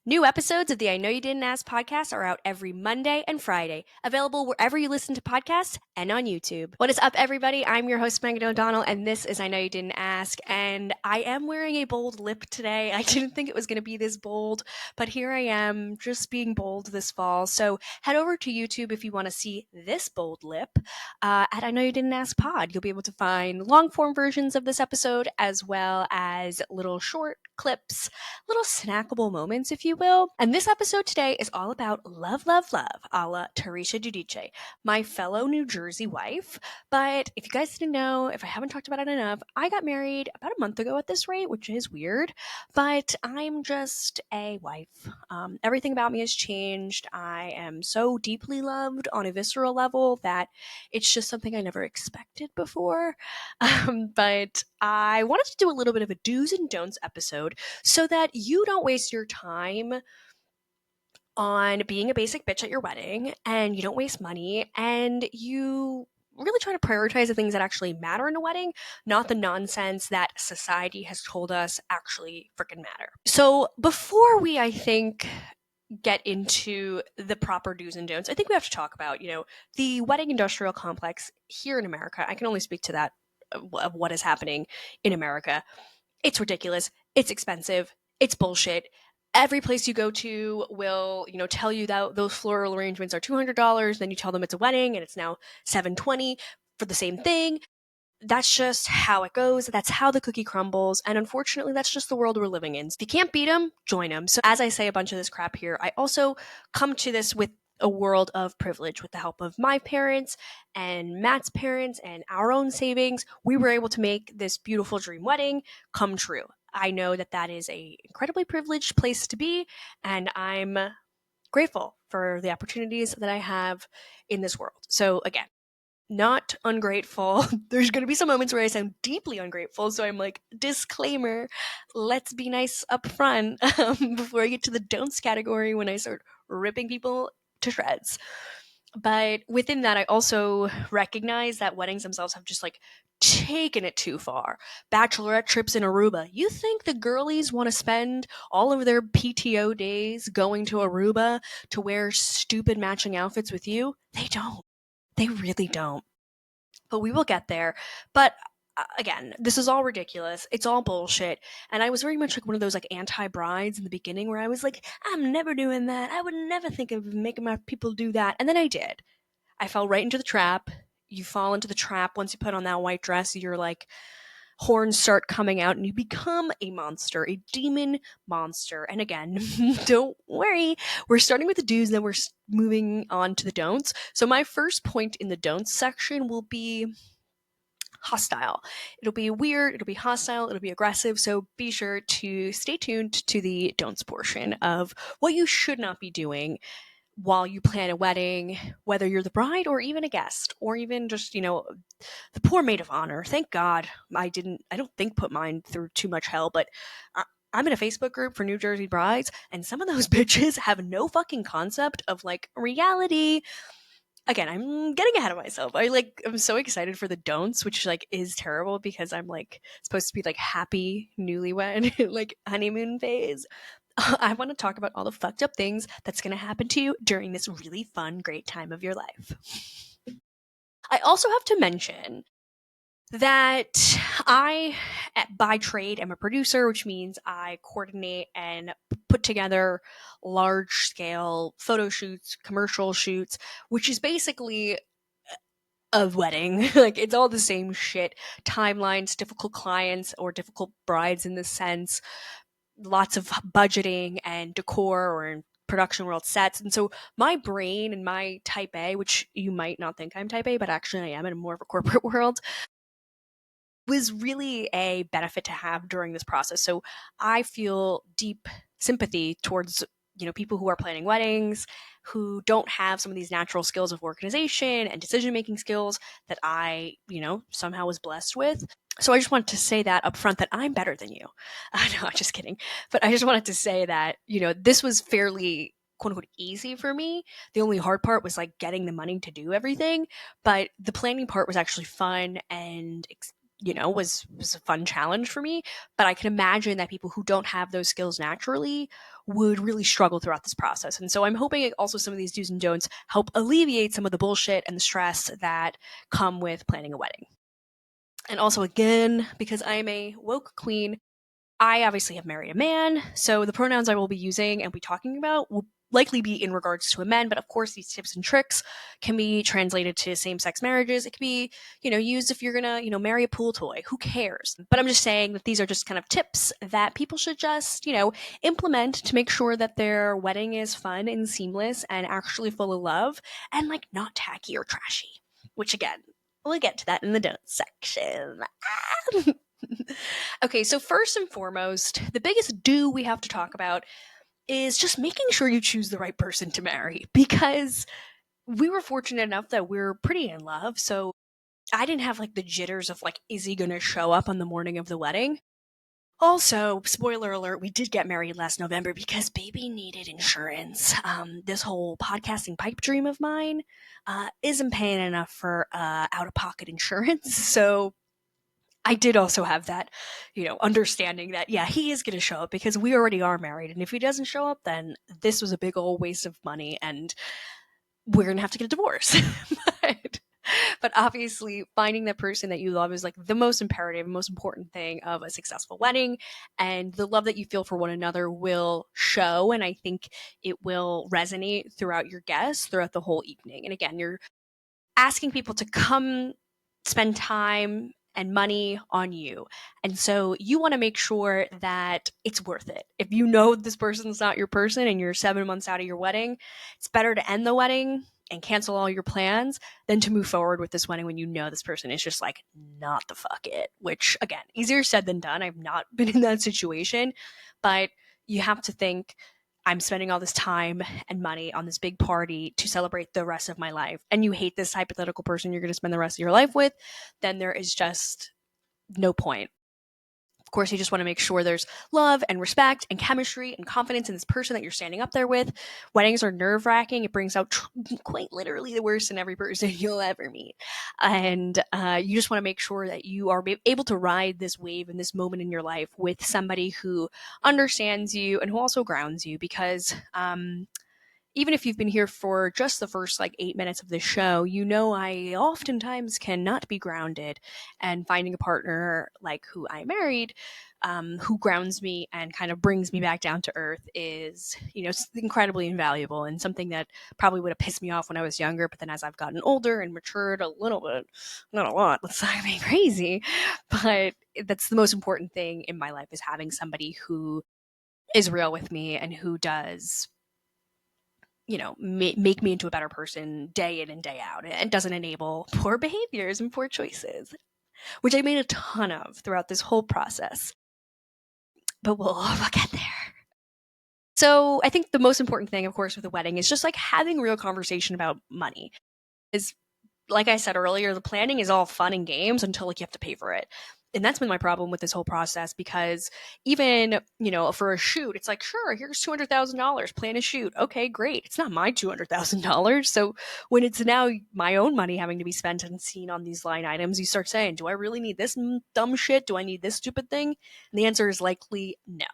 New episodes of the I Know You Didn't Ask podcast are out every Monday and Friday, available wherever you listen to podcasts and on YouTube. What is up, everybody? I'm your host, Megan O'Donnell, and this is I Know You Didn't Ask. And I am wearing a bold lip today. I didn't think it was going to be this bold, but here I am, just being bold this fall. So head over to YouTube if you want to see this bold lip at I Know You Didn't Ask pod. You'll be able to find long form versions of this episode as well as little short clips, little snackable moments, if you will. And this episode today is all about love, love, love, a la Teresa Giudice, my fellow New Jersey wife. But if you guys didn't know, if I haven't talked about it enough, I got married about a month ago at this rate, which is weird, but I'm just a wife. Everything about me has changed. I am so deeply loved on a visceral level that it's just something I never expected before. But I wanted to do a little bit of a do's and don'ts episode so that you don't waste your time on being a basic bitch at your wedding and you don't waste money and you really try to prioritize the things that actually matter in a wedding, not the nonsense that society has told us actually freaking matter. So before we, I think, get into the proper do's and don'ts, I think we have to talk about, the wedding industrial complex here in America. I can only speak to that of what is happening in America. It's ridiculous. It's expensive. It's bullshit. Every place you go to will, tell you that those floral arrangements are $200. Then you tell them it's a wedding and it's now $720 for the same thing. That's just how it goes. That's how the cookie crumbles. And unfortunately, that's just the world we're living in. If you can't beat them, join them. So as I say a bunch of this crap here, I also come to this with a world of privilege. With the help of my parents and Matt's parents and our own savings, we were able to make this beautiful dream wedding come true. I know that that is an incredibly privileged place to be, and I'm grateful for the opportunities that I have in this world. So again, not ungrateful. There's going to be some moments where I sound deeply ungrateful. So I'm like, disclaimer, let's be nice up front before I get to the don'ts category when I start ripping people to shreds. But within that, I also recognize that weddings themselves have just like taken it too far. Bachelorette trips in Aruba. You think the girlies want to spend all of their PTO days going to Aruba to wear stupid matching outfits with you? They don't. They really don't. But we will get there. But again, this is all ridiculous. It's all bullshit. And I was very much like one of those like anti-brides in the beginning where I was like, I'm never doing that. I would never think of making my people do that. And then I did. I fell right into the trap. You fall into the trap once you put on that white dress. You're like, horns start coming out and you become a monster, a demon monster. And again, don't worry, we're starting with the do's and then we're moving on to the don'ts. So my first point in the don'ts section will be hostile. It'll be weird, it'll be hostile, it'll be aggressive. So be sure to stay tuned to the don'ts portion of what you should not be doing while you plan a wedding, whether you're the bride or even a guest, or even just, the poor maid of honor. Thank God I don't think put mine through too much hell, but I'm in a Facebook group for New Jersey brides, and some of those bitches have no fucking concept of like reality. Again, I'm getting ahead of myself. I'm so excited for the don'ts, which like is terrible because I'm like supposed to be like happy newlywed, like honeymoon phase. I want to talk about all the fucked up things that's going to happen to you during this really fun, great time of your life. I also have to mention that I, by trade, am a producer, which means I coordinate and put together large scale photo shoots, commercial shoots, which is basically a wedding. Like, it's all the same shit. Timelines, difficult clients, or difficult brides in this sense, lots of budgeting and decor, or in production world, sets. And so my brain and my type A, which you might not think I'm type A, but actually I am in more of a corporate world, was really a benefit to have during this process. So I feel deep sympathy towards people who are planning weddings, who don't have some of these natural skills of organization and decision making skills that I somehow was blessed with. So I just wanted to say that up front, that I'm better than you. No, I'm just kidding. But I just wanted to say that, this was fairly quote unquote easy for me. The only hard part was like getting the money to do everything. But the planning part was actually fun and was a fun challenge for me. But I can imagine that people who don't have those skills naturally would really struggle throughout this process. And so I'm hoping also some of these do's and don'ts help alleviate some of the bullshit and the stress that come with planning a wedding. And also, again, because I'm a woke queen, I obviously have married a man, so the pronouns I will be using and be talking about will likely be in regards to a man, but of course these tips and tricks can be translated to same-sex marriages. It can be, used if you're gonna, marry a pool toy. Who cares? But I'm just saying that these are just kind of tips that people should just, implement to make sure that their wedding is fun and seamless and actually full of love and like not tacky or trashy. Which again, we'll get to that in the don'ts section. Okay, so first and foremost, the biggest do we have to talk about is just making sure you choose the right person to marry, because we were fortunate enough that we're pretty in love. So I didn't have like the jitters of like, is he going to show up on the morning of the wedding? Also, spoiler alert, we did get married last November because baby needed insurance. This whole podcasting pipe dream of mine isn't paying enough for out of pocket insurance. So I did also have that, understanding that, yeah, he is going to show up because we already are married. And if he doesn't show up, then this was a big old waste of money and we're going to have to get a divorce. but, but obviously, finding the person that you love is like the most imperative, most important thing of a successful wedding. And the love that you feel for one another will show. And I think it will resonate throughout your guests throughout the whole evening. And again, you're asking people to come spend time and money on you. And so you want to make sure that it's worth it. If you know this person's not your person and you're 7 months out of your wedding, it's better to end the wedding and cancel all your plans than to move forward with this wedding when you know this person is just like not the fuck it, which again, easier said than done. I've not been in that situation, but you have to think, I'm spending all this time and money on this big party to celebrate the rest of my life, and you hate this hypothetical person you're going to spend the rest of your life with, then there is just no point. Of course, you just want to make sure there's love and respect and chemistry and confidence in this person that you're standing up there with. Weddings are nerve-wracking. It brings out quite literally the worst in every person you'll ever meet. And you just want to make sure that you are able to ride this wave and this moment in your life with somebody who understands you and who also grounds you, because even if you've been here for just the first like 8 minutes of this show, I oftentimes cannot be grounded. And finding a partner like who I married, who grounds me and kind of brings me back down to earth is, incredibly invaluable and something that probably would have pissed me off when I was younger. But then as I've gotten older and matured a little bit, not a lot, let's not be crazy, but that's the most important thing in my life, is having somebody who is real with me and who does make me into a better person day in and day out, and doesn't enable poor behaviors and poor choices, which I made a ton of throughout this whole process. But we'll get there. So I think the most important thing, of course, with a wedding is just like having real conversation about money. Is, like I said earlier, the planning is all fun and games until like you have to pay for it. And that's been my problem with this whole process, because even, for a shoot, it's like, sure, here's $200,000, plan a shoot. Okay, great. It's not my $200,000. So when it's now my own money having to be spent and seen on these line items, you start saying, do I really need this dumb shit? Do I need this stupid thing? And the answer is likely no.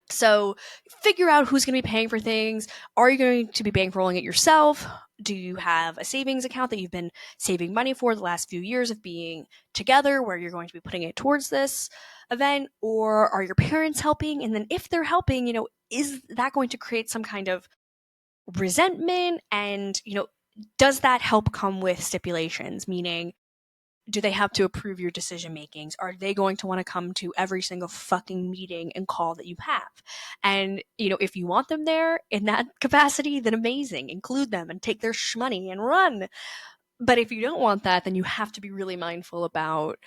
So figure out who's going to be paying for things. Are you going to be bankrolling it yourself? Do you have a savings account that you've been saving money for the last few years of being together, where you're going to be putting it towards this event? Or are your parents helping? And then if they're helping, is that going to create some kind of resentment? And, does that help come with stipulations? Meaning, do they have to approve your decision makings? Are they going to want to come to every single fucking meeting and call that you have? And, if you want them there in that capacity, then amazing. Include them and take their shmoney and run. But if you don't want that, then you have to be really mindful about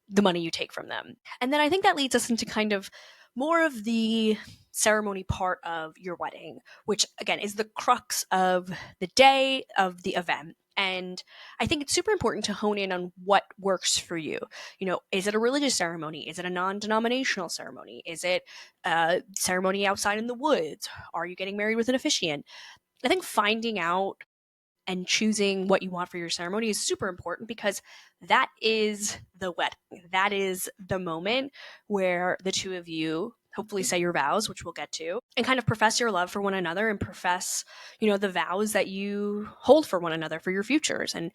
the money you take from them. And then I think that leads us into kind of more of the ceremony part of your wedding, which again is the crux of the day of the event. And I think it's super important to hone in on what works for you. Is it a religious ceremony? Is it a non-denominational ceremony? Is it a ceremony outside in the woods? Are you getting married with an officiant? I think finding out and choosing what you want for your ceremony is super important, because that is the wedding. That is the moment where the two of you hopefully say your vows, which we'll get to, and kind of profess your love for one another and profess, the vows that you hold for one another for your futures, and,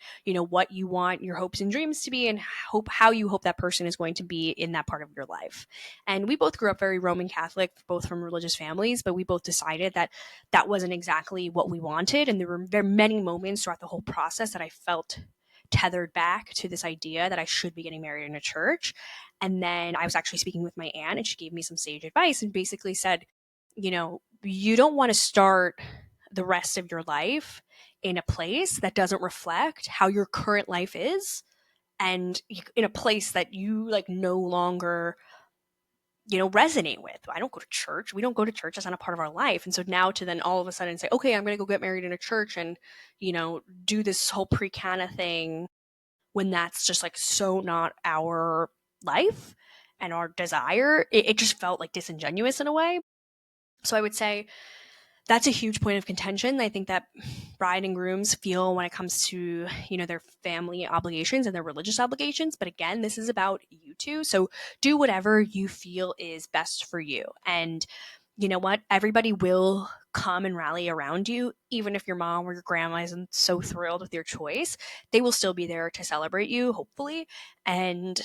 what you want your hopes and dreams to be, and how you hope that person is going to be in that part of your life. And we both grew up very Roman Catholic, both from religious families, but we both decided that that wasn't exactly what we wanted. And there were many moments throughout the whole process that I felt tethered back to this idea that I should be getting married in a church. And then I was actually speaking with my aunt, and she gave me some sage advice and basically said, you don't want to start the rest of your life in a place that doesn't reflect how your current life is, and in a place that you no longer resonate with. I don't go to church. We don't go to church. That's not a part of our life. And so now to then all of a sudden say, okay, I'm going to go get married in a church and, do this whole pre-cana thing, when that's just so not our life and our desire, it just felt disingenuous in a way. So I would say that's a huge point of contention. I think that bride and grooms feel when it comes to, their family obligations and their religious obligations. But again, this is about you two. So do whatever you feel is best for you. And you know what? Everybody will come and rally around you, even if your mom or your grandma isn't so thrilled with your choice. They will still be there to celebrate you, hopefully. And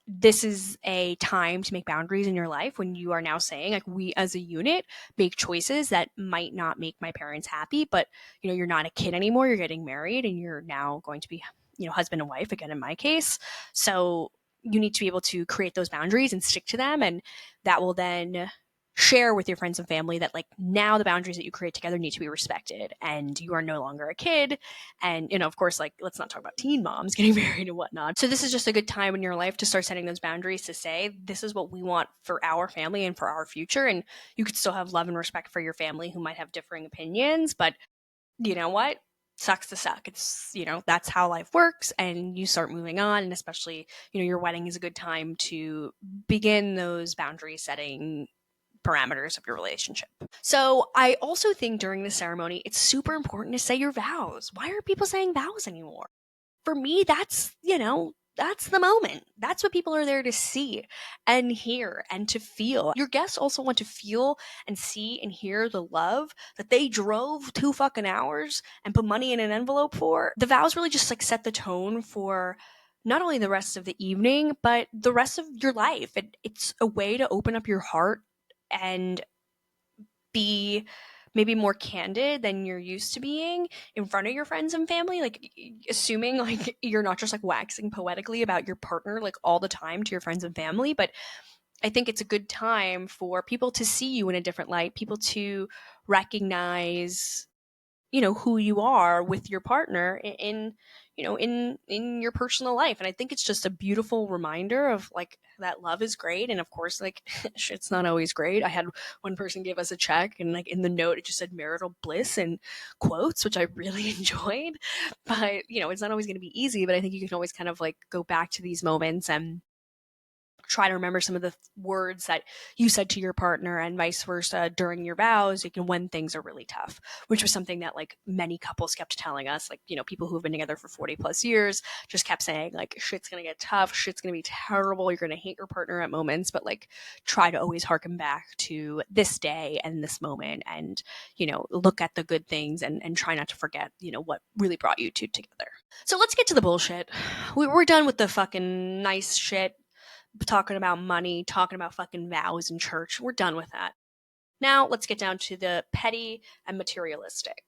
this is a time to make boundaries in your life when you are now saying, we as a unit make choices that might not make my parents happy, but you're not a kid anymore. You're getting married and you're now going to be, husband and wife, again, in my case. So you need to be able to create those boundaries and stick to them. And that will then share with your friends and family that now the boundaries that you create together need to be respected, and you are no longer a kid. And of course, let's not talk about teen moms getting married and whatnot. So this is just a good time in your life to start setting those boundaries, to say this is what we want for our family and for our future. And you could still have love and respect for your family who might have differing opinions, but you know what, sucks to suck. It's that's how life works, and you start moving on. And especially your wedding is a good time to begin those boundary setting parameters of your relationship. So I also think during the ceremony, it's super important to say your vows. Why are people saying vows anymore? For me, that's the moment. That's what people are there to see and hear and to feel. Your guests also want to feel and see and hear the love that they drove 2 fucking hours and put money in an envelope for. The vows really just set the tone for not only the rest of the evening, but the rest of your life. It's a way to open up your heart and be maybe more candid than you're used to being in front of your friends and family, assuming you're not just waxing poetically about your partner all the time to your friends and family. But I think it's a good time for people to see you in a different light, people to recognize who you are with your partner in in your personal life. And I think it's just a beautiful reminder of that love is great. And of course, shit's not always great. I had one person give us a check, and in the note it just said marital bliss in quotes, which I really enjoyed. But it's not always going to be easy, but I think you can always kind of go back to these moments and try to remember some of the words that you said to your partner, and vice versa during your vows, when things are really tough, which was something that many couples kept telling us. People who have been together for 40 plus years just kept saying shit's gonna get tough, shit's gonna be terrible, you're gonna hate your partner at moments, but try to always harken back to this day and this moment, and look at the good things, and try not to forget what really brought you two together. So let's get to the bullshit. We're done with the fucking nice shit, talking about money, talking about fucking vows in church. We're done with that. Now let's get down to the petty and materialistic.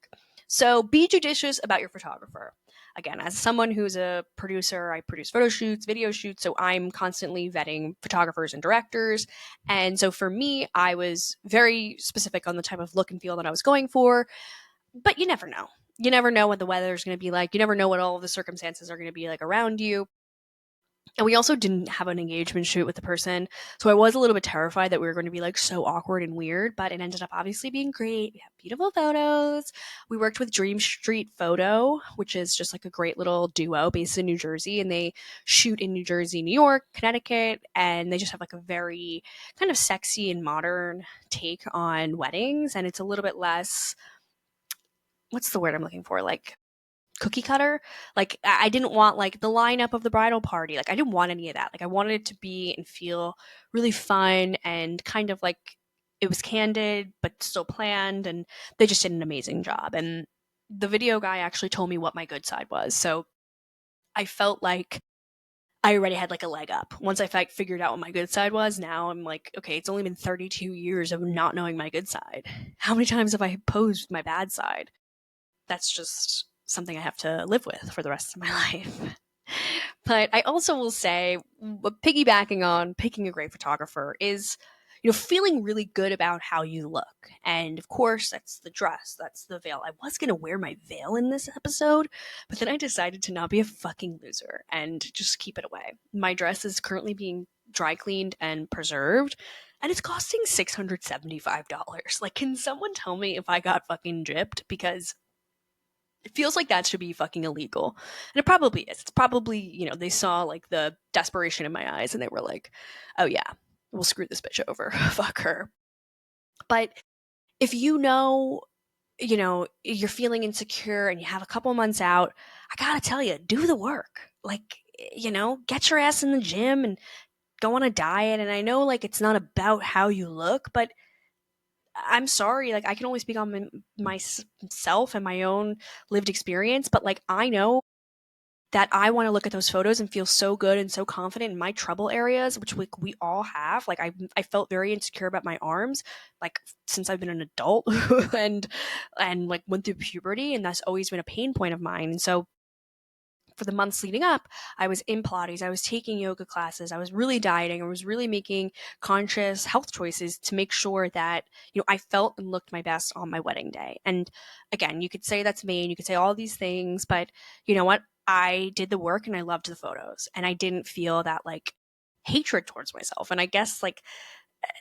So be judicious about your photographer. Again, as someone who's a producer, I produce photo shoots, video shoots, so I'm constantly vetting photographers and directors. And so for me, I was very specific on the type of look and feel that I was going for. But you never know. You never know what the weather is going to be like. You never know what all of the circumstances are going to be around you. And we also didn't have an engagement shoot with the person. So I was a little bit terrified that we were going to be so awkward and weird, but it ended up obviously being great. We have beautiful photos. We worked with Dream Street Photo, which is just a great little duo based in New Jersey. And they shoot in New Jersey, New York, Connecticut. And they just have a very kind of sexy and modern take on weddings. And it's a little bit less, what's the word I'm looking for? cookie cutter. Like I didn't want like the lineup of the bridal party. Like I didn't want any of that. Like I wanted it to be and feel really fun and kind of like it was candid but still planned, and they just did an amazing job. And the video guy actually told me what my good side was. So I felt like I already had like a leg up. Once I figured out what my good side was, now I'm like, okay, it's only been 32 years of not knowing my good side. How many times have I posed my bad side? That's just something I have to live with for the rest of my life. But I also will say, piggybacking on picking a great photographer is, feeling really good about how you look. And of course, that's the dress, that's the veil. I was going to wear my veil in this episode, but then I decided to not be a fucking loser and just keep it away. My dress is currently being dry cleaned and preserved, and it's costing $675. Like, can someone tell me if I got fucking gypped? Because it feels like that should be fucking illegal. And it probably is. It's probably, they saw like the desperation in my eyes and they were like, oh yeah, we'll screw this bitch over. Fuck her. But if you're feeling insecure and you have a couple months out, I gotta tell you, do the work. Like, get your ass in the gym and go on a diet. And I know like it's not about how you look, but I'm sorry, like I can only speak on myself and my own lived experience, but like I know that I want to look at those photos and feel so good and so confident in my trouble areas, which we all have. Like I felt very insecure about my arms, like since I've been an adult and like went through puberty, and that's always been a pain point of mine. And so for the months leading up, I was in Pilates, I was taking yoga classes, I was really dieting, I was really making conscious health choices to make sure that, I felt and looked my best on my wedding day. And again, you could say that's vain, you could say all these things, but you know what? I did the work and I loved the photos, and I didn't feel that like hatred towards myself. And I guess like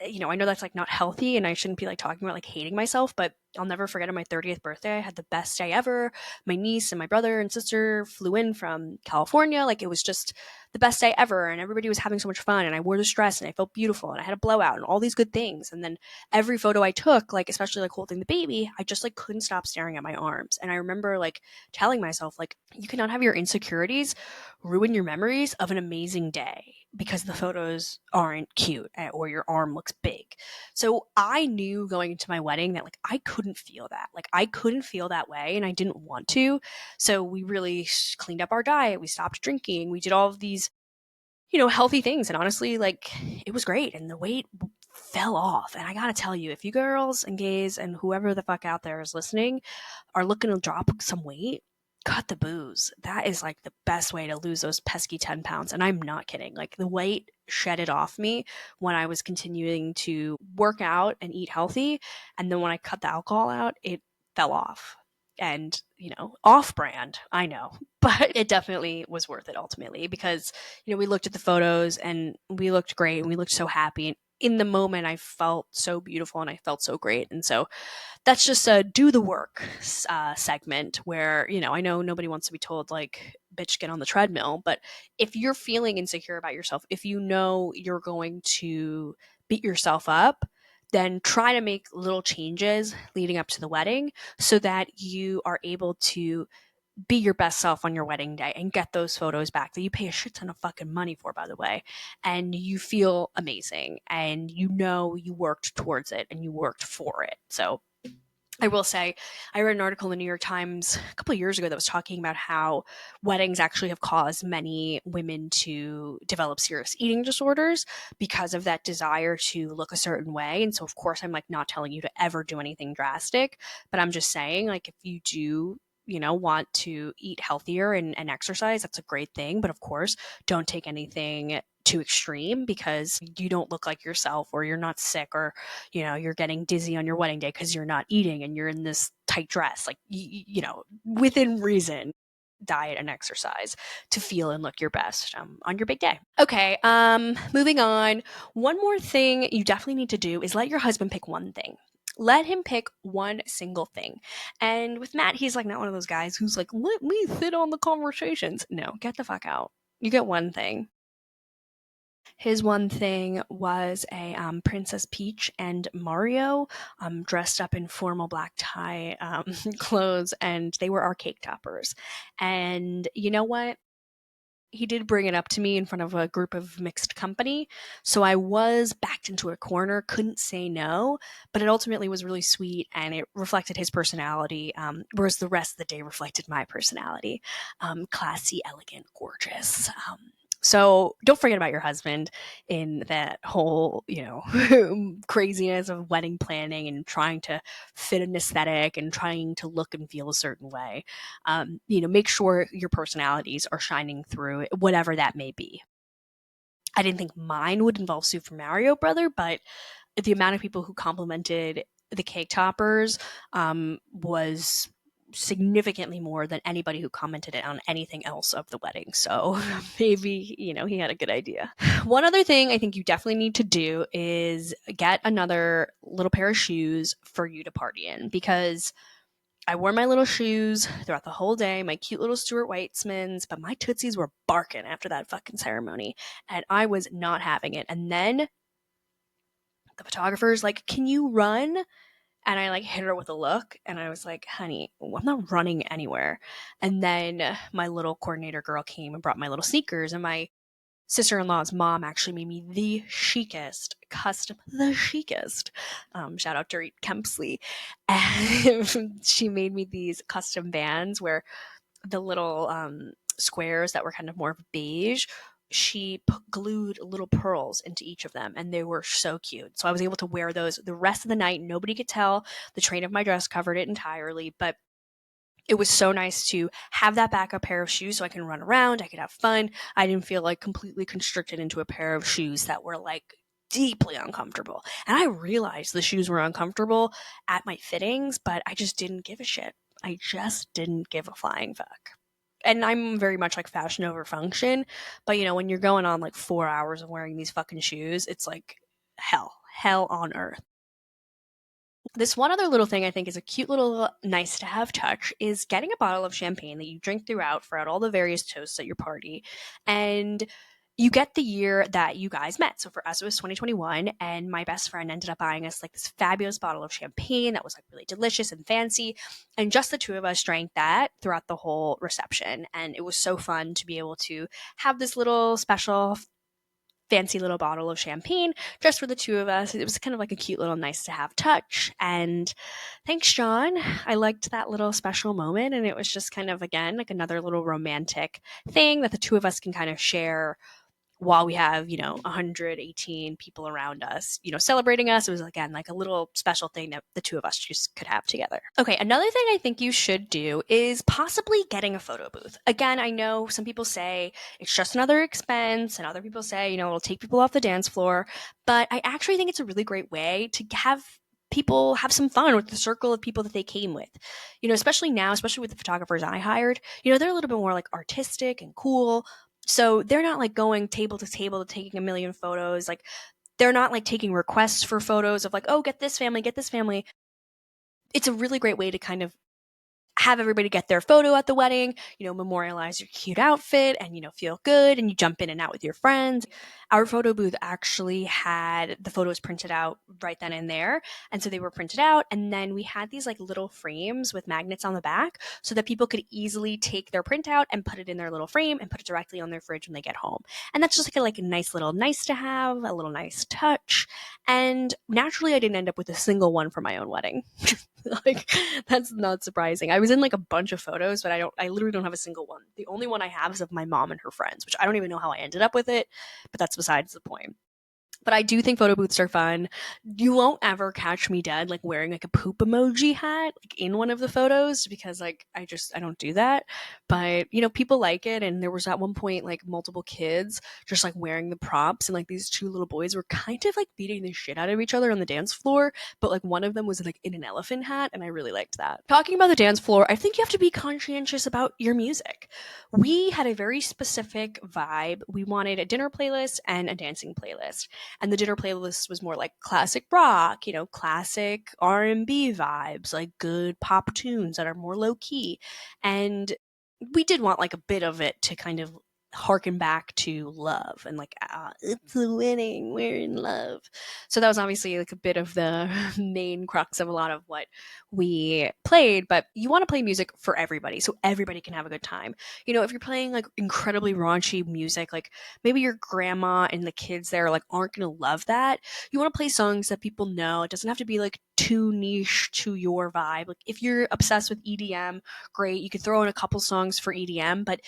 I know that's like not healthy and I shouldn't be like talking about like hating myself, but I'll never forget on my 30th birthday, I had the best day ever. My niece and my brother and sister flew in from California. Like it was just the best day ever. And everybody was having so much fun. And I wore this dress and I felt beautiful and I had a blowout and all these good things. And then every photo I took, like, especially like holding the baby, I just like couldn't stop staring at my arms. And I remember like telling myself, like, you cannot have your insecurities ruin your memories of an amazing day because the photos aren't cute or your arm looks big. So I knew going into my wedding that like I couldn't feel that. Like I couldn't feel that way and I didn't want to. So we really cleaned up our diet. We stopped drinking. We did all of these, healthy things. And honestly, like it was great. And the weight fell off. And I got to tell you, if you girls and gays and whoever the fuck out there is listening are looking to drop some weight, cut the booze. That is like the best way to lose those pesky 10 pounds. And I'm not kidding. Like the weight shedded off me when I was continuing to work out and eat healthy. And then when I cut the alcohol out, it fell off. And, off brand, I know, but it definitely was worth it ultimately because, we looked at the photos and we looked great and we looked so happy. And in the moment, I felt so beautiful and I felt so great. And so that's just a do the work segment where, I know nobody wants to be told like, bitch, get on the treadmill. But if you're feeling insecure about yourself, if you know you're going to beat yourself up, then try to make little changes leading up to the wedding so that you are able to be your best self on your wedding day and get those photos back that you pay a shit ton of fucking money for, by the way. And you feel amazing and you worked towards it and you worked for it. So I will say, I read an article in the New York Times a couple of years ago that was talking about how weddings actually have caused many women to develop serious eating disorders because of that desire to look a certain way. And so, of course, I'm like not telling you to ever do anything drastic, but I'm just saying, like, if you do, want to eat healthier and exercise, that's a great thing. But of course, don't take anything too extreme because you don't look like yourself or you're not sick or you're getting dizzy on your wedding day because you're not eating and you're in this tight dress. Like, within reason, diet and exercise to feel and look your best on your big day. Okay, moving on. One more thing you definitely need to do is let your husband pick one thing. Let him pick one single thing. And with Matt, he's like not one of those guys who's like, let me sit on the conversations. No, get the fuck out. You get one thing. His one thing was a Princess Peach and Mario dressed up in formal black tie clothes, and they were our cake toppers. And you know what? He did bring it up to me in front of a group of mixed company. So I was backed into a corner, couldn't say no, but it ultimately was really sweet and it reflected his personality, whereas the rest of the day reflected my personality. Classy, elegant, gorgeous. So don't forget about your husband in that whole, craziness of wedding planning and trying to fit an aesthetic and trying to look and feel a certain way. Make sure your personalities are shining through, whatever that may be. I didn't think mine would involve Super Mario Brother, but the amount of people who complimented the cake toppers was significantly more than anybody who commented on anything else of the wedding. So maybe, he had a good idea. One other thing I think you definitely need to do is get another little pair of shoes for you to party in, because I wore my little shoes throughout the whole day, my cute little Stuart Weitzmans, but my tootsies were barking after that fucking ceremony, and I was not having it. And then the photographer's like, "Can you run?" And I like hit her with a look, and I was like, "Honey, I'm not running anywhere." And then my little coordinator girl came and brought my little sneakers, and my sister-in-law's mom actually made me the chicest. Shout out to Dorit Kempsley. And she made me these custom Vans where the little squares that were kind of more beige, she glued little pearls into each of them, and they were so cute. So I was able to wear those the rest of the night. Nobody could tell. The train of my dress covered it entirely, but it was so nice to have that backup pair of shoes so I can run around, I could have fun. I didn't feel like completely constricted into a pair of shoes that were like deeply uncomfortable. And I realized the shoes were uncomfortable at my fittings, but I just didn't give a shit. I just didn't give a flying fuck. And I'm very much like fashion over function, but when you're going on like 4 hours of wearing these fucking shoes, it's like hell on earth. This one other little thing I think is a cute little nice to have touch is getting a bottle of champagne that you drink throughout all the various toasts at your party. And you get the year that you guys met. So for us, it was 2021. And my best friend ended up buying us like this fabulous bottle of champagne that was like really delicious and fancy. And just the two of us drank that throughout the whole reception. And it was so fun to be able to have this little special fancy little bottle of champagne just for the two of us. It was kind of like a cute little nice to have touch. And thanks, John. I liked that little special moment. And it was just kind of, again, like another little romantic thing that the two of us can kind of share while we have 118 people around us celebrating us. It was, again, like a little special thing that the two of us just could have together. Okay, another thing I think you should do is possibly getting a photo booth. Again, I know some people say it's just another expense, and other people say it'll take people off the dance floor, but I actually think it's a really great way to have people have some fun with the circle of people that they came with. Especially now, especially with the photographers I hired, they're a little bit more like artistic and cool. So they're not like going table to table to taking a million photos. Like, they're not like taking requests for photos of like, oh, get this family, get this family. It's a really great way to kind of have everybody get their photo at the wedding, memorialize your cute outfit and, feel good, and you jump in and out with your friends. Our photo booth actually had the photos printed out right then and there. And so they were printed out. And then we had these like little frames with magnets on the back so that people could easily take their printout and put it in their little frame and put it directly on their fridge when they get home. And that's just like a nice little nice to have, a little nice touch. And naturally, I didn't end up with a single one for my own wedding. Like, that's not surprising. I was in like a bunch of photos, but I literally don't have a single one. The only one I have is of my mom and her friends, which I don't even know how I ended up with it, but that's besides the point. But I do think photo booths are fun. You won't ever catch me dead like wearing like a poop emoji hat like in one of the photos, because like I don't do that. But people like it, and there was at one point like multiple kids just like wearing the props, and like these two little boys were kind of like beating the shit out of each other on the dance floor, but like one of them was like in an elephant hat, and I really liked that. Talking about the dance floor, I think you have to be conscientious about your music. We had a very specific vibe. We wanted a dinner playlist and a dancing playlist. And the dinner playlist was more like classic rock, classic R&B vibes, like good pop tunes that are more low key. And we did want like a bit of it to kind of harken back to love and like it's a winning, we're in love. So that was obviously like a bit of the main crux of a lot of what we played. But you want to play music for everybody so everybody can have a good time. You know, if you're playing like incredibly raunchy music, like maybe your grandma and the kids there like aren't gonna love that. You want to play songs that people know. It doesn't have to be like too niche to your vibe. Like if you're obsessed with EDM, great, you could throw in a couple songs for EDM, but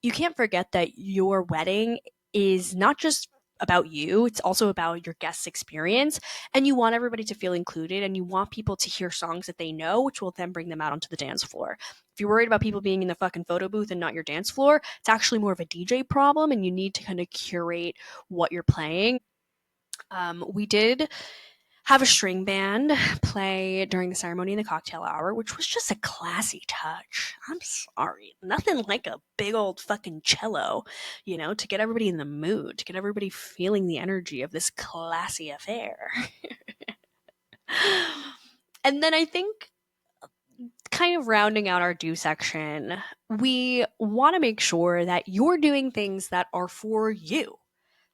you can't forget that your wedding is not just about you, it's also about your guest's experience. And you want everybody to feel included and you want people to hear songs that they know, which will then bring them out onto the dance floor. If you're worried about people being in the fucking photo booth and not your dance floor, it's actually more of a DJ problem and you need to kind of curate what you're playing. We did have a string band play during the ceremony in the cocktail hour, which was just a classy touch. I'm sorry. Nothing like a big old fucking cello, you know, to get everybody in the mood, to get everybody feeling the energy of this classy affair. And then I think kind of rounding out our do section, we want to make sure that you're doing things that are for you.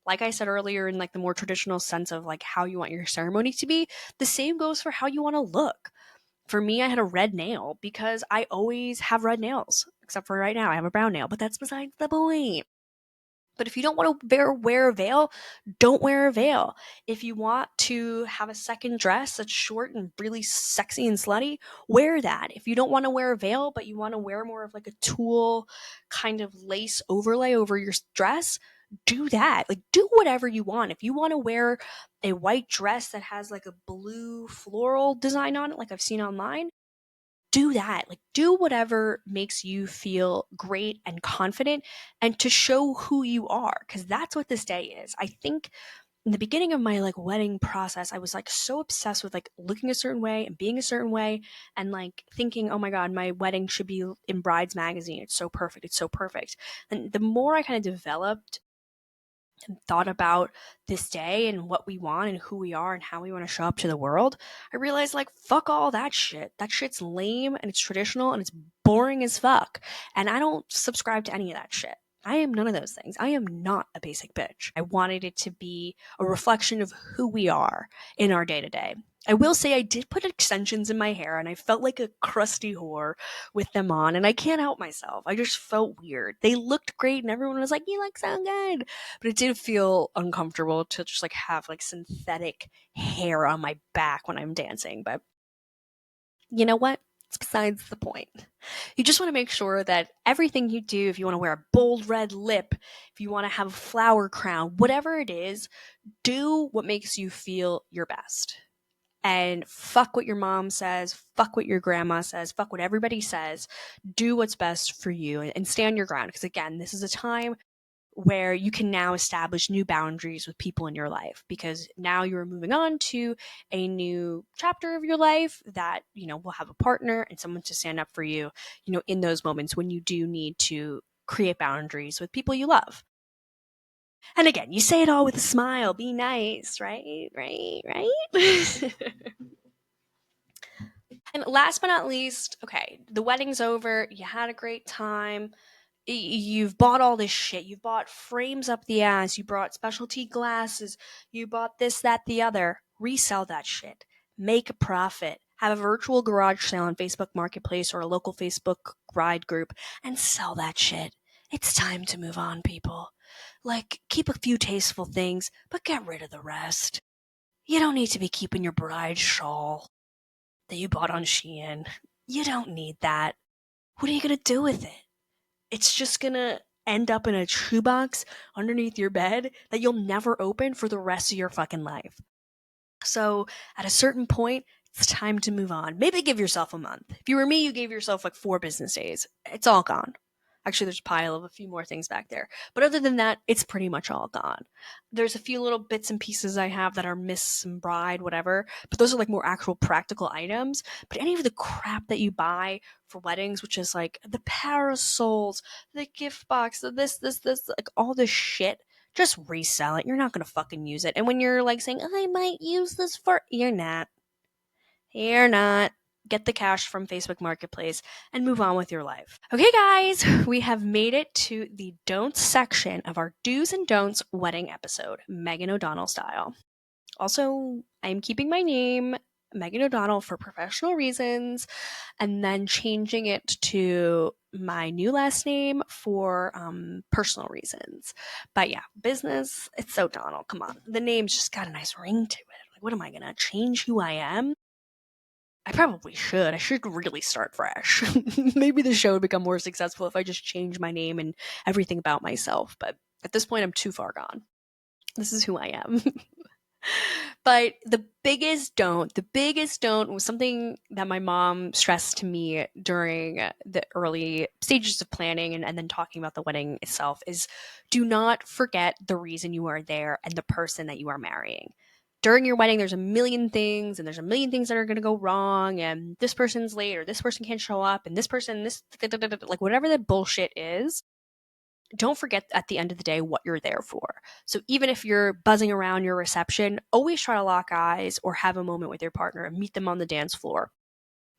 Like I said earlier, in like the more traditional sense of like how you want your ceremony to be, the same goes for how you want to look. For me, I had a red nail because I always have red nails, except for right now I have a brown nail, but that's besides the point. But if you don't want to wear a veil, don't wear a veil. If you want to have a second dress that's short and really sexy and slutty, wear that. If you don't want to wear a veil, but you want to wear more of like a tulle kind of lace overlay over your dress, do that. Like, do whatever you want. If you want to wear a white dress that has like a blue floral design on it, like I've seen online, do that. Like, do whatever makes you feel great and confident and to show who you are, because that's what this day is. I think in the beginning of my like wedding process, I was like so obsessed with like looking a certain way and being a certain way and like thinking, oh my God, my wedding should be in Brides Magazine. It's so perfect. It's so perfect. And the more I kind of developed and thought about this day and what we want and who we are and how we want to show up to the world, I realized like fuck all that shit. That shit's lame and it's traditional and it's boring as fuck. And I don't subscribe to any of that shit. I am none of those things. I am not a basic bitch. I wanted it to be a reflection of who we are in our day to day. I will say I did put extensions in my hair and I felt like a crusty whore with them on and I can't help myself. I just felt weird. They looked great and everyone was like, you look so good. But it did feel uncomfortable to just like have like synthetic hair on my back when I'm dancing. But you know what? It's besides the point. You just want to make sure that everything you do, if you want to wear a bold red lip, if you want to have a flower crown, whatever it is, do what makes you feel your best. And fuck what your mom says, fuck what your grandma says, fuck what everybody says. Do what's best for you and stand your ground. Because again, this is a time where you can now establish new boundaries with people in your life because now you're moving on to a new chapter of your life that, you know, will have a partner and someone to stand up for you, you know, in those moments when you do need to create boundaries with people you love. And again, you say it all with a smile, be nice, right? Right? And last but not least, okay, the wedding's over, you had a great time. You've bought all this shit. You've bought frames up the ass. You brought specialty glasses. You bought this, that, the other. Resell that shit. Make a profit. Have a virtual garage sale on Facebook Marketplace or a local Facebook ride group and sell that shit. It's time to move on, people. Like, keep a few tasteful things, but get rid of the rest. You don't need to be keeping your bride shawl that you bought on Shein. You don't need that. What are you going to do with it? It's just gonna end up in a shoebox underneath your bed that you'll never open for the rest of your fucking life. So at a certain point, it's time to move on. Maybe give yourself a month. If you were me, you gave yourself like 4 business days. It's all gone. Actually, there's a pile of a few more things back there. But other than that, it's pretty much all gone. There's a few little bits and pieces I have that are Miss and Bride, whatever. But those are like more actual practical items. But any of the crap that you buy for weddings, which is like the parasols, the gift box, the this, like all this shit, just resell it. You're not gonna fucking use it. And when you're like saying, I might use this for, you're not. You're not. get the cash from Facebook Marketplace, and move on with your life. Okay, guys, we have made it to the don'ts section of our do's and don'ts wedding episode, Megan O'Donnell style. Also, I'm keeping my name, Megan O'Donnell, for professional reasons, and then changing it to my new last name for personal reasons. But yeah, business, it's O'Donnell. Come on. The name's just got a nice ring to it. Like, what am I going to change who I am? I probably should. I should really start fresh. Maybe the show would become more successful if I just change my name and everything about myself. But at this point, I'm too far gone. This is who I am. But the biggest don't was something that my mom stressed to me during the early stages of planning and then talking about the wedding itself is do not forget the reason you are there and the person that you are marrying. During your wedding, there's a million things, and there's a million things that are going to go wrong, and this person's late, or this person can't show up, and this person, like whatever the bullshit is, don't forget at the end of the day what you're there for. So even if you're buzzing around your reception, always try to lock eyes or have a moment with your partner and meet them on the dance floor.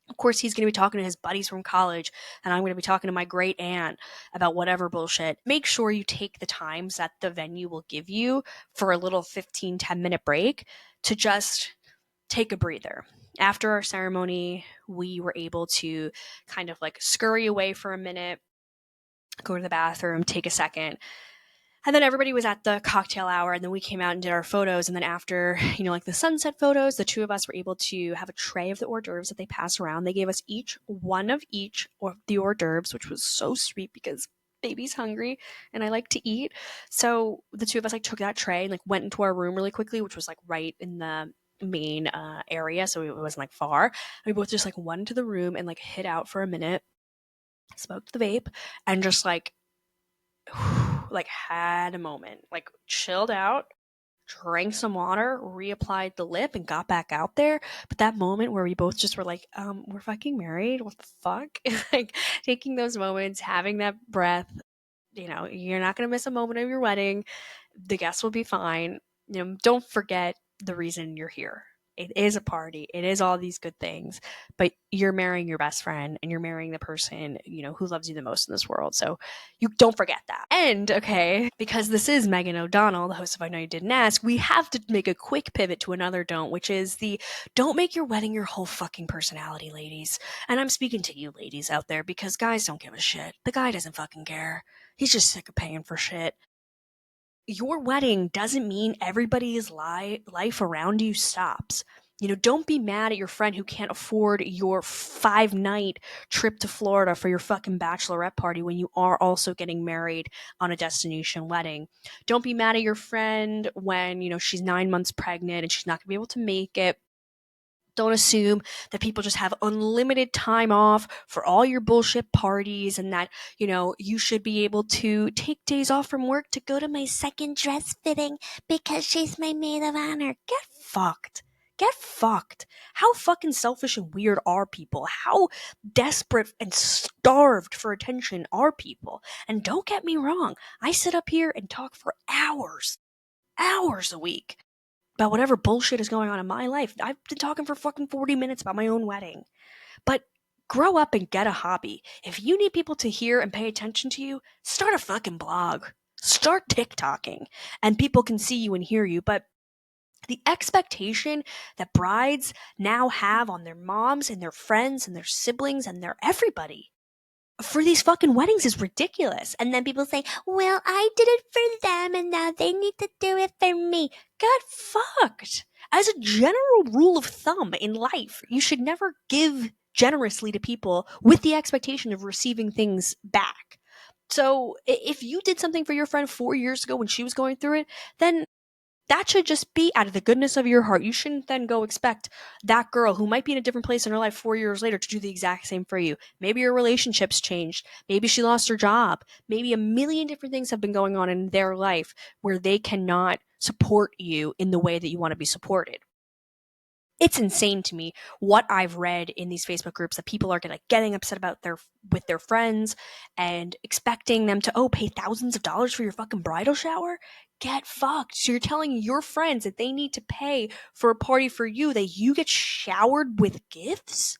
Of course, he's going to be talking to his buddies from college, and I'm going to be talking to my great aunt about whatever bullshit. Make sure you take the times that the venue will give you for a little 10-minute break to just take a breather. After our ceremony, we were able to kind of like scurry away for a minute, go to the bathroom, take a second. And then everybody was at the cocktail hour, and then we came out and did our photos. And then after, like the sunset photos, the two of us were able to have a tray of the hors d'oeuvres that they pass around. They gave us each one of each of the hors d'oeuvres, which was so sweet because baby's hungry and I like to eat. So the two of us took that tray and went into our room really quickly, which was right in the main area, so it wasn't far. We both just went into the room and hid out for a minute, smoked the vape, and just had a moment, chilled out, drank some water, reapplied the lip, and got back out there. But that moment where we both just were we're fucking married, what the fuck? Taking those moments, having that breath, you're not gonna miss a moment of your wedding. The guests will be fine. Don't forget the reason you're here. It is a party. It is all these good things, but you're marrying your best friend and you're marrying the person, who loves you the most in this world. So you don't forget that. And okay, because this is Megan O'Donnell, the host of I Know You Didn't Ask, we have to make a quick pivot to another don't, which is the don't make your wedding your whole fucking personality, ladies. And I'm speaking to you ladies out there because guys don't give a shit. The guy doesn't fucking care. He's just sick of paying for shit. Your wedding doesn't mean everybody's life around you stops. Don't be mad at your friend who can't afford your 5-night trip to Florida for your fucking bachelorette party when you are also getting married on a destination wedding. Don't be mad at your friend when, she's 9 months pregnant and she's not going to be able to make it. Don't assume that people just have unlimited time off for all your bullshit parties and that, you should be able to take days off from work to go to my second dress fitting because she's my maid of honor. Get fucked. Get fucked. How fucking selfish and weird are people? How desperate and starved for attention are people? And don't get me wrong, I sit up here and talk for hours a week about whatever bullshit is going on in my life. I've been talking for fucking 40 minutes about my own wedding. But grow up and get a hobby. If you need people to hear and pay attention to you, start a fucking blog. Start TikToking. And people can see you and hear you. But the expectation that brides now have on their moms and their friends and their siblings and their everybody for these fucking weddings is ridiculous. And then people say, well, I did it for them and now they need to do it for me. Get fucked. As a general rule of thumb in life, you should never give generously to people with the expectation of receiving things back. So if you did something for your friend 4 years ago when she was going through it, then that should just be out of the goodness of your heart. You shouldn't then go expect that girl who might be in a different place in her life 4 years later to do the exact same for you. Maybe your relationship's changed. Maybe she lost her job. Maybe a million different things have been going on in their life where they cannot support you in the way that you want to be supported. It's insane to me what I've read in these Facebook groups that people are getting upset about with their friends and expecting them to pay thousands of dollars for your fucking bridal shower. Get fucked. So you're telling your friends that they need to pay for a party for you that you get showered with gifts?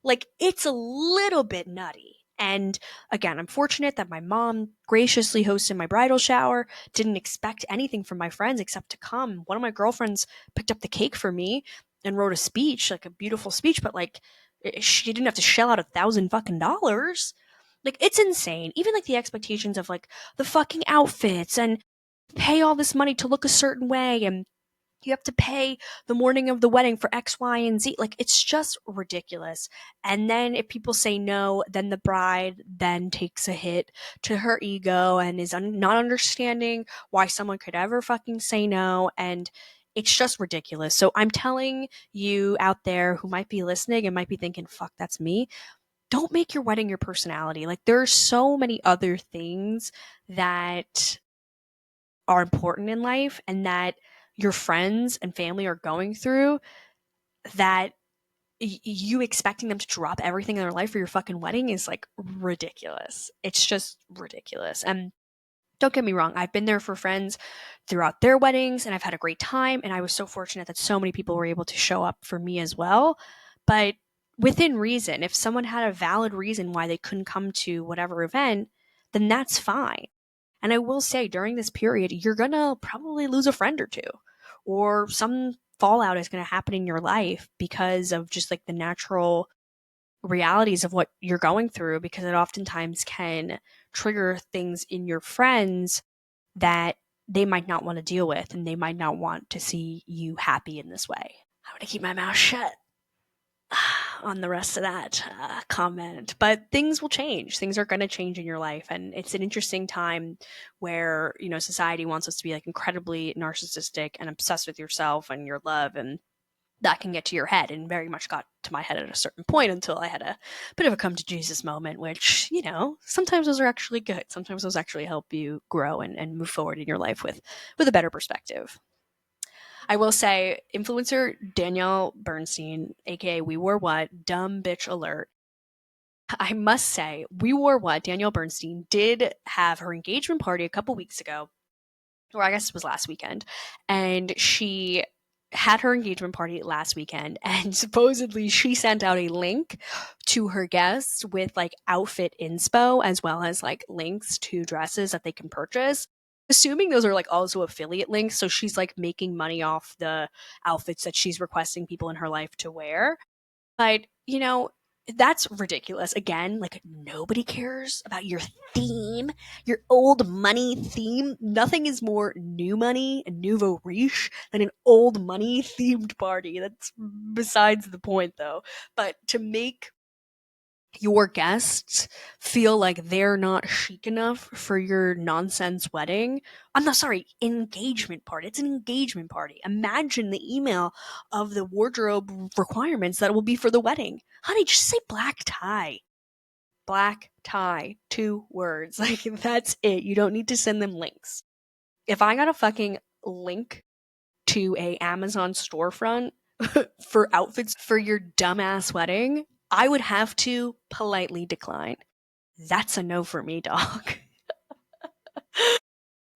Like, it's a little bit nutty. And again, I'm fortunate that my mom graciously hosted my bridal shower, didn't expect anything from my friends except to come. One of my girlfriends picked up the cake for me and wrote a speech, like a beautiful speech, but like she didn't have to shell out $1,000 fucking. Like, it's insane. Even like the expectations of like the fucking outfits and pay all this money to look a certain way, and you have to pay the morning of the wedding for X, Y, and Z. Like, it's just ridiculous. And then if people say no, then the bride then takes a hit to her ego and is not understanding why someone could ever fucking say no. And it's just ridiculous. So I'm telling you out there who might be listening and might be thinking, fuck, that's me. Don't make your wedding your personality. Like, there are so many other things that are important in life and that your friends and family are going through, that you expecting them to drop everything in their life for your fucking wedding is like ridiculous. It's just ridiculous. And don't get me wrong, I've been there for friends throughout their weddings and I've had a great time. And I was so fortunate that so many people were able to show up for me as well. But within reason, if someone had a valid reason why they couldn't come to whatever event, then that's fine. And I will say, during this period, you're going to probably lose a friend or two, or some fallout is going to happen in your life because of just like the natural realities of what you're going through, because it oftentimes can trigger things in your friends that they might not want to deal with, and they might not want to see you happy in this way. I'm going to keep my mouth shut on the rest of that comment. But things will change. Things are going to change in your life. And it's an interesting time where, you know, society wants us to be like incredibly narcissistic and obsessed with yourself and your love. And that can get to your head, and very much got to my head at a certain point until I had a bit of a come to Jesus moment, which, you know, sometimes those are actually good. Sometimes those actually help you grow and move forward in your life with a better perspective. I will say, influencer Danielle Bernstein, aka We Wore What, dumb bitch alert. I must say, We Wore What, Danielle Bernstein, did have her engagement party a couple weeks ago, or I guess it was last weekend. And she had her engagement party last weekend, and supposedly she sent out a link to her guests with like outfit inspo, as well as like links to dresses that they can purchase, assuming those are like also affiliate links. So she's like making money off the outfits that she's requesting people in her life to wear. But, you know, that's ridiculous. Again, like, nobody cares about your theme, your old money theme. Nothing is more new money and nouveau riche than an old money themed party. That's besides the point, though. But to make your guests feel like they're not chic enough for your nonsense wedding. I'm not sorry, engagement party. It's an engagement party. Imagine the email of the wardrobe requirements that will be for the wedding. Honey, just say black tie. Black tie. 2 words. Like, that's it. You don't need to send them links. If I got a fucking link to a Amazon storefront for outfits for your dumbass wedding, I would have to politely decline. That's a no for me, dog.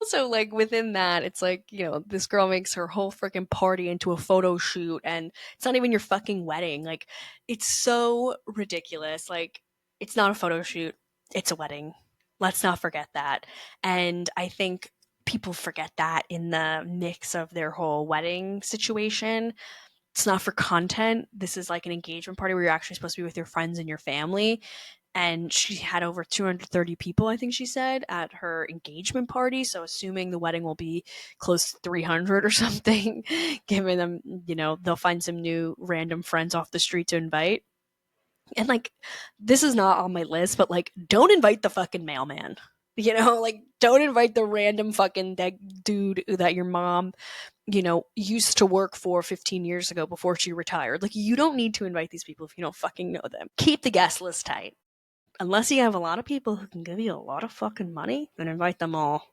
So, like, within that, it's like, you know, this girl makes her whole freaking party into a photo shoot, and it's not even your fucking wedding. Like, it's so ridiculous. Like, it's not a photo shoot, it's a wedding. Let's not forget that. And I think people forget that in the mix of their whole wedding situation. It's not for content. This is like an engagement party where you're actually supposed to be with your friends and your family. And she had over 230 people, I think she said, at her engagement party. So assuming the wedding will be close to 300 or something, given them, you know, they'll find some new random friends off the street to invite. And like, this is not on my list, but like, don't invite the fucking mailman. You know, like, don't invite the random fucking dude that your mom, you know, used to work for 15 years ago before she retired. Like, you don't need to invite these people if you don't fucking know them. Keep the guest list tight. Unless you have a lot of people who can give you a lot of fucking money, then invite them all.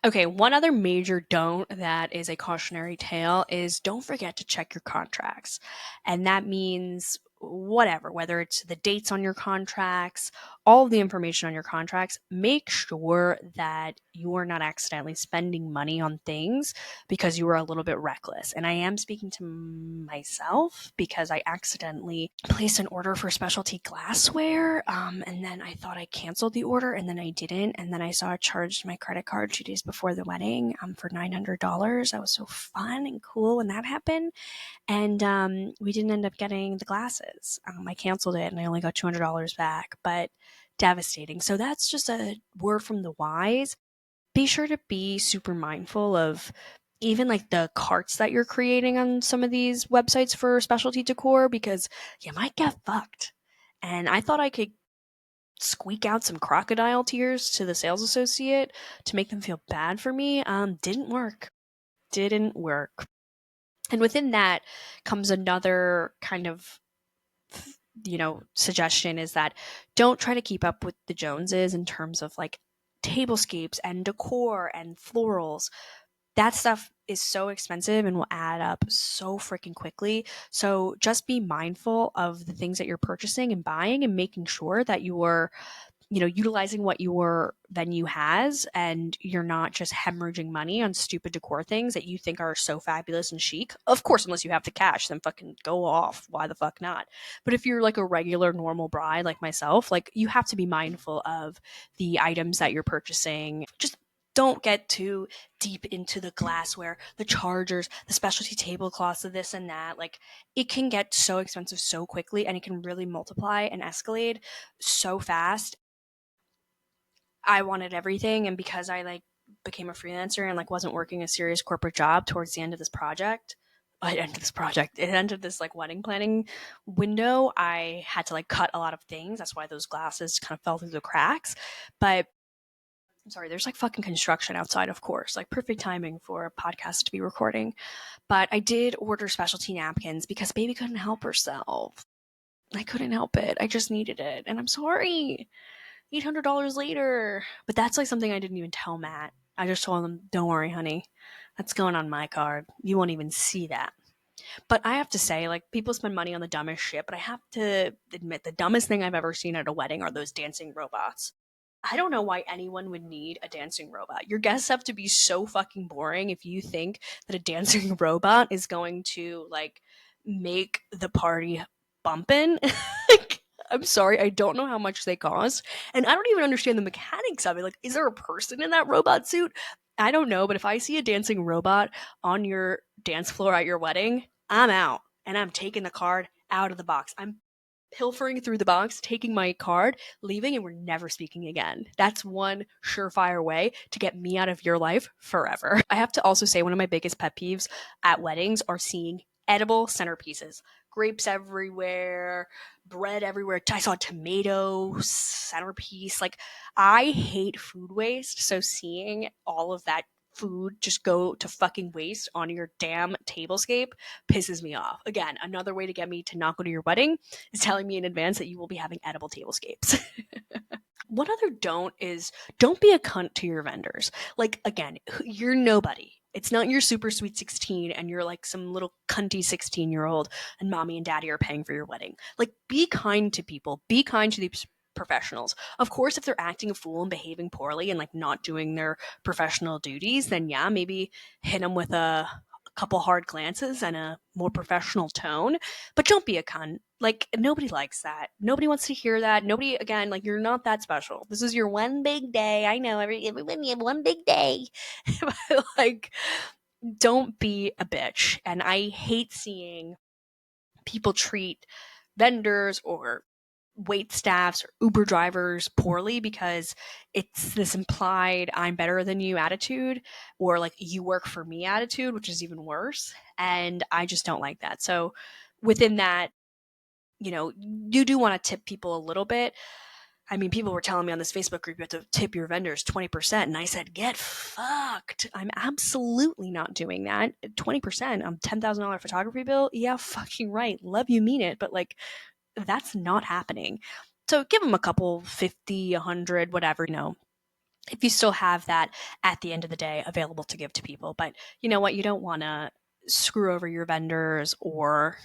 Okay, one other major don't that is a cautionary tale is don't forget to check your contracts. And that means whatever, whether it's the dates on your contracts all of the information on your contracts. Make sure that you are not accidentally spending money on things because you were a little bit reckless. And I am speaking to myself because I accidentally placed an order for specialty glassware. And then I thought I canceled the order and then I didn't. And then I saw it charged my credit card 2 days before the wedding for $900. That was so fun and cool when that happened. And we didn't end up getting the glasses. I canceled it and I only got $200 back, but devastating. So that's just a word from the wise. Be sure to be super mindful of even like the carts that you're creating on some of these websites for specialty decor because you might get fucked. And I thought I could squeak out some crocodile tears to the sales associate to make them feel bad for me. Didn't work. Didn't work. And within that comes another kind of suggestion is that don't try to keep up with the Joneses in terms of like tablescapes and decor and florals. That stuff is so expensive and will add up so freaking quickly. So just be mindful of the things that you're purchasing and buying and making sure that you're utilizing what your venue has and you're not just hemorrhaging money on stupid decor things that you think are so fabulous and chic. Of course, unless you have the cash, then fucking go off. Why the fuck not? But if you're like a regular normal bride like myself, like you have to be mindful of the items that you're purchasing. Just don't get too deep into the glassware, the chargers, the specialty tablecloths of this and that. Like it can get so expensive so quickly and it can really multiply and escalate so fast. I wanted everything, and because I like became a freelancer and like wasn't working a serious corporate job towards the end of this project, it ended this like wedding planning window. I had to like cut a lot of things. That's why those glasses kind of fell through the cracks. But I'm sorry, there's like fucking construction outside, of course. Like perfect timing for a podcast to be recording. But I did order specialty napkins because baby couldn't help herself. I couldn't help it. I just needed it. And I'm sorry. $800 later. But that's like something I didn't even tell Matt. I just told him, don't worry, honey. That's going on my card. You won't even see that. But I have to say, like, people spend money on the dumbest shit, but I have to admit the dumbest thing I've ever seen at a wedding are those dancing robots. I don't know why anyone would need a dancing robot. Your guests have to be so fucking boring if you think that a dancing robot is going to like make the party bumpin'. Like, I'm sorry, I don't know how much they cost, and I don't even understand the mechanics of it. Like, is there a person in that robot suit? I don't know, but if I see a dancing robot on your dance floor at your wedding, I'm out and I'm taking the card out of the box. I'm pilfering through the box, taking my card, leaving, and we're never speaking again. That's one surefire way to get me out of your life forever. I have to also say one of my biggest pet peeves at weddings are seeing edible centerpieces. Grapes everywhere, bread everywhere. I saw a tomato centerpiece. Like, I hate food waste. So seeing all of that food just go to fucking waste on your damn tablescape pisses me off. Again, another way to get me to not go to your wedding is telling me in advance that you will be having edible tablescapes. One other don't is don't be a cunt to your vendors. Like, again, you're nobody. It's not your super sweet 16 and you're like some little cunty 16-year-old and mommy and daddy are paying for your wedding. Like, be kind to people. Be kind to these professionals. Of course, if they're acting a fool and behaving poorly and like not doing their professional duties, then yeah, maybe hit them with a couple hard glances and a more professional tone. But don't be a cunt. Like, nobody likes that. Nobody wants to hear that. Nobody, again, like, you're not that special. This is your one big day. I know everybody have one big day. But, like, don't be a bitch. And I hate seeing people treat vendors or wait staffs or Uber drivers poorly because it's this implied I'm better than you attitude or like you work for me attitude, which is even worse. And I just don't like that. So within that, you do want to tip people a little bit. I mean, people were telling me on this Facebook group you have to tip your vendors 20%. And I said, get fucked. I'm absolutely not doing that. 20% on $10,000 photography bill? Yeah, fucking right. Love you, mean it. But like, that's not happening. So give them a couple, 50, 100, whatever, if you still have that at the end of the day available to give to people. But you know what? You don't want to screw over your vendors or,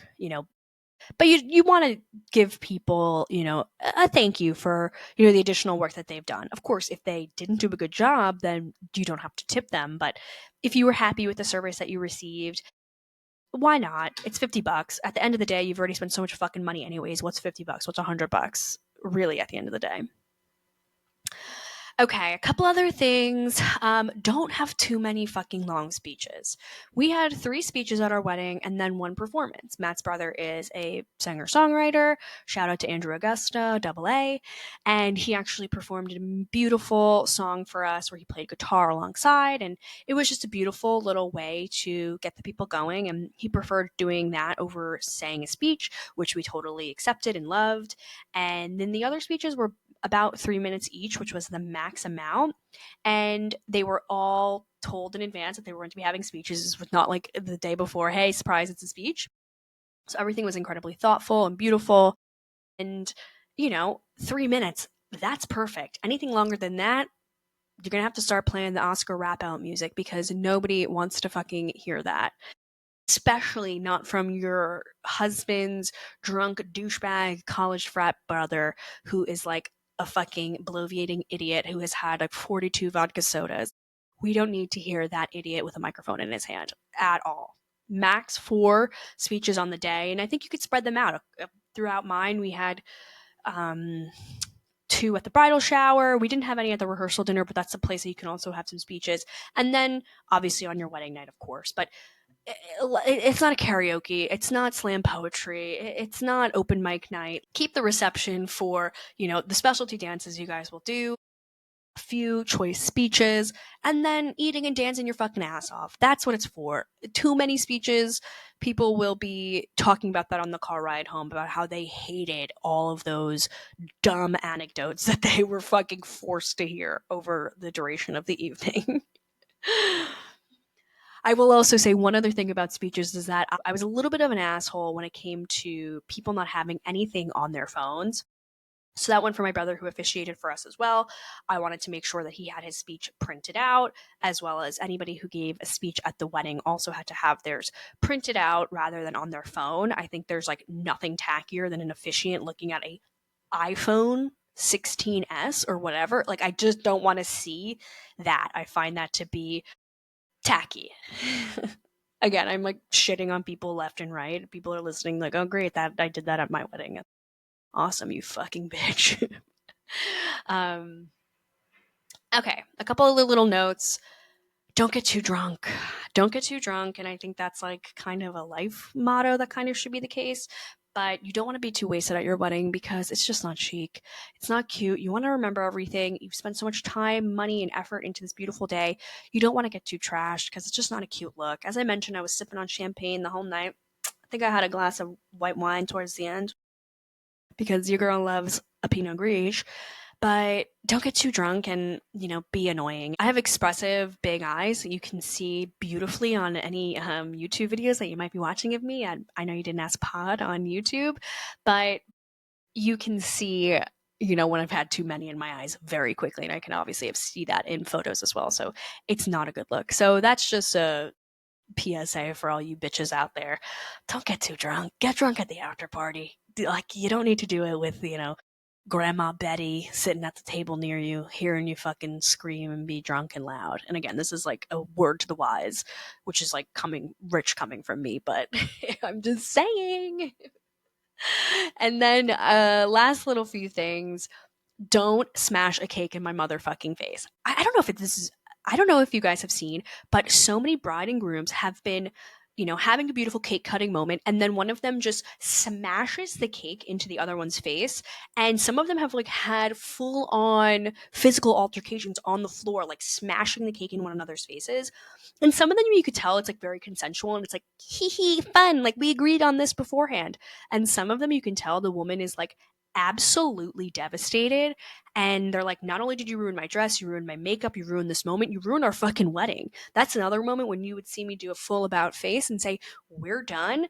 But you want to give people, a thank you for, the additional work that they've done. Of course, if they didn't do a good job, then you don't have to tip them. But if you were happy with the service that you received, why not? It's $50. At the end of the day, you've already spent so much fucking money anyways. What's $50? What's $100? Really, at the end of the day. Okay, a couple other things. Don't have too many fucking long speeches. We had 3 speeches at our wedding and then 1 performance. Matt's brother is a singer-songwriter. Shout out to Andrew Augusta, double A. And he actually performed a beautiful song for us where he played guitar alongside. And it was just a beautiful little way to get the people going. And he preferred doing that over saying a speech, which we totally accepted and loved. And then the other speeches were about 3 minutes each, which was the max amount. And they were all told in advance that they were going to be having speeches. It was not like the day before, hey, surprise, it's a speech. So everything was incredibly thoughtful and beautiful. And, 3 minutes, that's perfect. Anything longer than that, you're going to have to start playing the Oscar rap out music because nobody wants to fucking hear that. Especially not from your husband's drunk douchebag college frat brother who is like a fucking bloviating idiot who has had like 42 vodka sodas. We don't need to hear that idiot with a microphone in his hand at all. Max 4 speeches on the day, and I think you could spread them out. Throughout mine, we had 2 at the bridal shower. We didn't have any at the rehearsal dinner, but that's a place that you can also have some speeches. And then, obviously, on your wedding night, of course. But it's not a karaoke. It's not slam poetry. It's not open mic night. Keep the reception for, the specialty dances you guys will do, a few choice speeches, and then eating and dancing your fucking ass off. That's what it's for. Too many speeches, people will be talking about that on the car ride home, about how they hated all of those dumb anecdotes that they were fucking forced to hear over the duration of the evening. I will also say one other thing about speeches is that I was a little bit of an asshole when it came to people not having anything on their phones. So that went for my brother who officiated for us as well. I wanted to make sure that he had his speech printed out, as well as anybody who gave a speech at the wedding also had to have theirs printed out rather than on their phone. I think there's like nothing tackier than an officiant looking at a iPhone 16s or whatever. Like I just don't want to see that. I find that to be tacky. Again, I'm like shitting on people left and right. People are listening like, oh great, that I did that at my wedding. Awesome, you fucking bitch. um okay, a couple of little notes. Don't get too drunk. Don't get too drunk. And I think that's like kind of a life motto that kind of should be the case. But you don't want to be too wasted at your wedding because it's just not chic. It's not cute. You want to remember everything. You've spent so much time, money, and effort into this beautiful day. You don't want to get too trashed because it's just not a cute look. As I mentioned, I was sipping on champagne the whole night. I think I had a glass of white wine towards the end because your girl loves a Pinot Grigio. But don't get too drunk and, be annoying. I have expressive big eyes that you can see beautifully on any YouTube videos that you might be watching of me. I know you didn't ask pod on YouTube, but you can see, when I've had too many in my eyes very quickly. And I can obviously see that in photos as well. So it's not a good look. So that's just a PSA for all you bitches out there. Don't get too drunk. Get drunk at the after party. Like, you don't need to do it with, Grandma Betty sitting at the table near you, hearing you fucking scream and be drunk and loud. And again, this is like a word to the wise, which is like coming from me, but I'm just saying. And then last little few things. Don't smash a cake in my motherfucking face. I don't know if this is, I don't know if you guys have seen, but so many bride and grooms have been, having a beautiful cake cutting moment. And then one of them just smashes the cake into the other one's face. And some of them have like had full on physical altercations on the floor, like smashing the cake in one another's faces. And some of them you could tell it's like very consensual and it's like, hee hee, fun. Like we agreed on this beforehand. And some of them you can tell the woman is like, absolutely devastated, and they're like, not only did you ruin my dress, you ruined my makeup, you ruined this moment, you ruined our fucking wedding. That's another moment when you would see me do a full about face and say, we're done.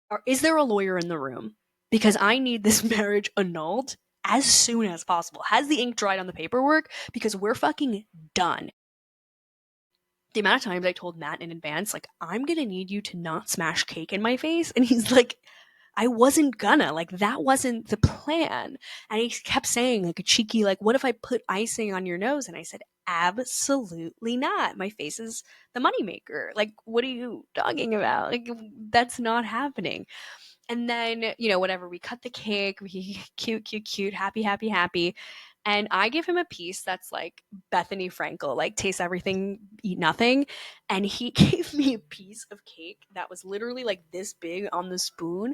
Or is there a lawyer in the room? Because I need this marriage annulled as soon as possible. Has the ink dried on the paperwork? Because we're fucking done. The amount of times I told Matt in advance, like, I'm gonna need you to not smash cake in my face, and he's like, I wasn't gonna. Like, that wasn't the plan. And he kept saying, like, a cheeky, like, what if I put icing on your nose? And I said, absolutely not. My face is the moneymaker. Like, what are you talking about? Like, that's not happening. And then, whatever, we cut the cake, we cute, cute, cute, happy, happy, happy. And I give him a piece that's like Bethany Frankel, like taste everything, eat nothing. And he gave me a piece of cake that was literally like this big on the spoon.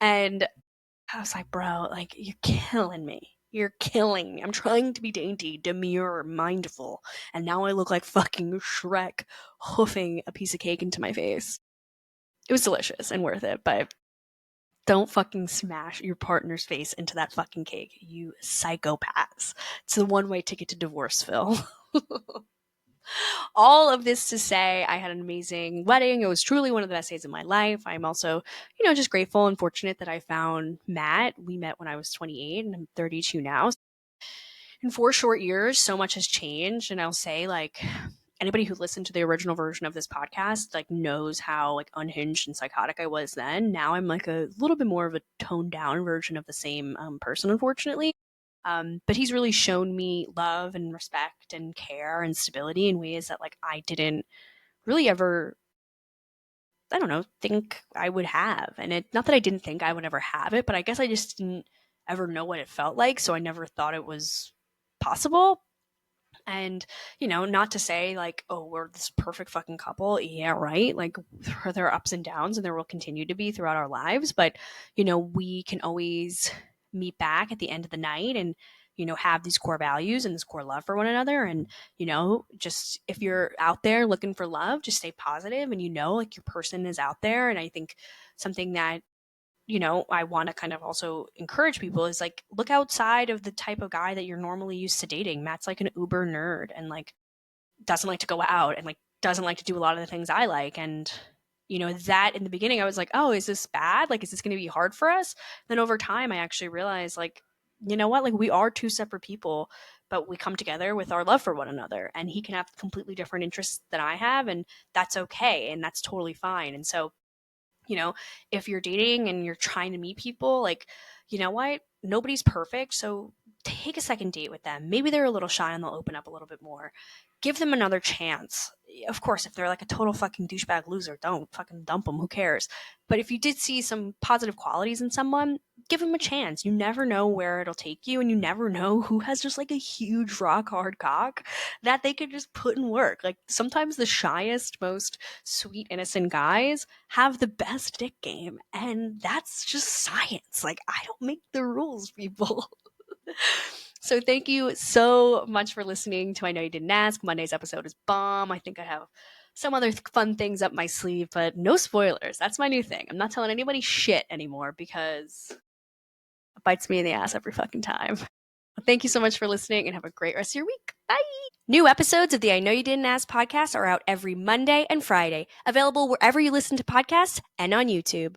And I was like, bro, like, you're killing me. You're killing me. I'm trying to be dainty, demure, mindful. And now I look like fucking Shrek hoofing a piece of cake into my face. It was delicious and worth it, but don't fucking smash your partner's face into that fucking cake, you psychopaths. It's the one-way ticket to divorce, Phil. All of this to say, I had an amazing wedding. It was truly one of the best days of my life. I'm also, just grateful and fortunate that I found Matt. We met when I was 28 and I'm 32 now. In 4 short years, so much has changed. And I'll say, like, anybody who listened to the original version of this podcast, like, knows how, like, unhinged and psychotic I was then. Now I'm like a little bit more of a toned down version of the same person, unfortunately. But he's really shown me love and respect and care and stability in ways that, like, I didn't really ever, I don't know, think I would have. And it, not that I didn't think I would ever have it, but I guess I just didn't ever know what it felt like. So I never thought it was possible. And, not to say like, oh, we're this perfect fucking couple. Yeah, right. Like, there are ups and downs and there will continue to be throughout our lives. But, we can always meet back at the end of the night and, have these core values and this core love for one another. And, just if you're out there looking for love, just stay positive and, like, your person is out there. And I think something that I want to kind of also encourage people is like, look outside of the type of guy that you're normally used to dating. Matt's like an uber nerd and like doesn't like to go out and like doesn't like to do a lot of the things I like. And, that in the beginning, I was like, oh, is this bad? Like, is this going to be hard for us? Then over time, I actually realized, like, you know what? Like, we are two separate people, but we come together with our love for one another. And he can have completely different interests than I have. And that's okay. And that's totally fine. And so, if you're dating and you're trying to meet people, like, you know what? Nobody's perfect. So take a second date with them. Maybe they're a little shy and they'll open up a little bit more. Give them another chance. Of course, if they're like a total fucking douchebag loser, don't fucking dump them. Who cares? But if you did see some positive qualities in someone, give them a chance. You never know where it'll take you, and you never know who has just like a huge rock hard cock that they could just put in work. Like, sometimes the shyest, most sweet, innocent guys have the best dick game, and that's just science. Like, I don't make the rules, people. So thank you so much for listening to I Know You Didn't Ask. Monday's episode is bomb. I think I have some other fun things up my sleeve, but no spoilers. That's my new thing. I'm not telling anybody shit anymore because it bites me in the ass every fucking time. Thank you so much for listening and have a great rest of your week. Bye. New episodes of the I Know You Didn't Ask podcast are out every Monday and Friday, available wherever you listen to podcasts and on YouTube.